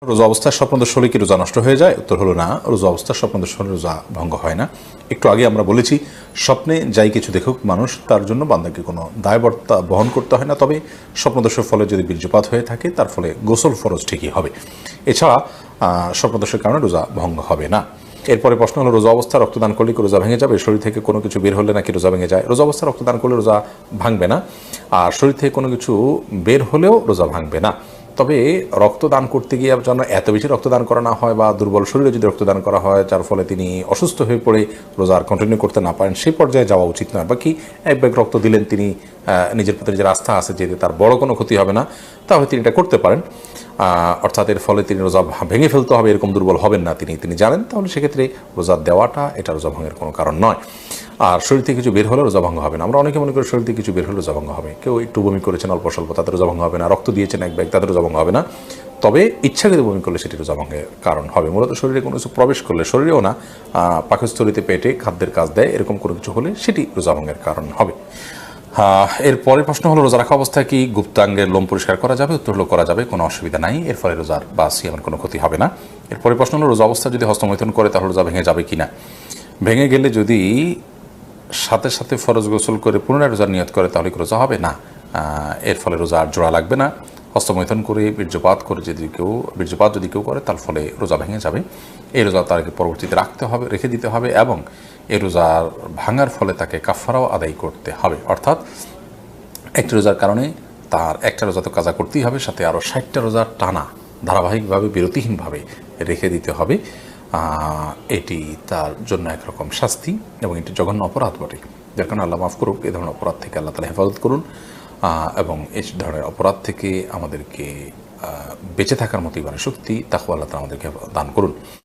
রোজা অবস্থায় স্বপ্নদোষ হলে কি রোজা নষ্ট হয়ে যায়? উত্তর হলো না, রোজা অবস্থায় স্বপ্নদোষ হলে রোজা ভঙ্গ হয় না। একটু আগে আমরা বলেছি স্বপ্নে যাই কিছু দেখুক মানুষ, তার জন্য বান্দাকে কোনো দায়বর্তা বহন করতে হয় না। তবে স্বপ্নদোষের ফলে যদি বীর্যপাত হয়ে থাকে তার ফলে গোসল ফরজ ঠিকই হবে। এছাড়া স্বপ্নদোষের কারণে রোজা ভঙ্গ হবে না। এরপরে প্রশ্ন হলো, রোজা অবস্থা রক্তদান করলে কি রোজা ভেঙে যাবে? শরীর থেকে কোনো কিছু বের হলে নাকি রোজা ভেঙে যায়? রোজা অবস্থা রক্তদান করলে রোজা ভাঙবে না, আর শরীর থেকে কোনো কিছু বের হলেও রোজা ভাঙবে না। তবে রক্তদান করতে গিয়ে যেন এত বেশি রক্তদান করা না হয়, বা দুর্বল শরীরে যদি রক্তদান করা হয় যার ফলে তিনি অসুস্থ হয়ে পড়ে রোজা আর কন্টিনিউ করতে না পারেন, সেই পর্যায়ে যাওয়া উচিত নয়। বাকি এক ব্যাগ রক্ত দিলেন, তিনি নিজের প্রতি নিজের আস্থা আছে যে তার বড় কোনো ক্ষতি হবে না, তাহলে তিনি এটা করতে পারেন। অর্থাৎ এর ফলে তিনি রোজা ভেঙে ফেলতে হবে এরকম দুর্বল হবেন না তিনি জানেন, তাহলে সেক্ষেত্রে রোজা দেওয়াটা এটা রোজা ভঙ্গের কোনো কারণ নয়। আর শরীর থেকে কিছু বের হলে রোজা ভঙ্গ হবে না। আমরা অনেকে মনে করি শরীর থেকে কিছু বের হলে রোজা ভঙ্গ হবে। কেউ একটু বমি করেছেন অল্প স্বল্প, তাদের রোজা ভঙ্গ হবে না। রক্ত দিয়েছেন এক ব্যাগ, তাদের রোজা ভঙ্গ হবে না। তবে ইচ্ছাকৃত বমি করলে সেটি রোজা ভঙ্গের কারণ হবে। মূলত শরীরে কোনো কিছু প্রবেশ করলে, শরীরেও না, পাকস্থলিতে পেটে খাদ্যের কাজ দেয়, এরকম কোনো কিছু হলে সেটি রোজা ভঙ্গের কারণ হবে। এর পরের প্রশ্ন হলো, রোজা রাখা অবস্থায় কি গুপ্তাঙ্গের লোম পরিষ্কার করা যাবে? উত্তর হলো করা যাবে, কোনো অসুবিধা নাই, এর ফলে রোজার বা সিয়ামের কোনো ক্ষতি হবে না। এর পরের প্রশ্ন হলো, রোজা অবস্থায় যদি হস্তমৈথুন করে তাহলে রোজা ভেঙে যাবে কিনা? ভেঙে গেলে যদি সাথে সাথে ফরজ গোসল করে পুনরায় রোজার নিয়ত করে তাহলে কি রোজা হবে? না, এর ফলে রোজা আর জোড়া লাগবে না। হস্তমৈথুন করে বীর্যপাত যদি কেউ করে তার ফলে রোজা ভেঙে যাবে। এই রোজা তাকে পরবর্তীতে রেখে দিতে হবে, এবং এই রোজার ভাঙার ফলে তাকে কাফারাও আদায় করতে হবে। অর্থাৎ একটি রোজার কারণে তার একটা রোজা তো কাজা করতেই হবে, সাথে আরও 60টা রোজার টানা ধারাবাহিকভাবে বিরতিহীনভাবে রেখে দিতে হবে। এটি তার জন্য একরকম শাস্তি, এবং এটি জঘন্য অপরাধ বটে। যার কারণে আল্লাহ মাফ করুক, এ ধরনের অপরাধ থেকে আল্লাহ তাআলা হেফাজত করুন, এবং এই ধরনের অপরাধ থেকে আমাদেরকে বেঁচে থাকার মতো শক্তি তাকওয়া আল্লাহ তাআলা আমাদেরকে দান করুন।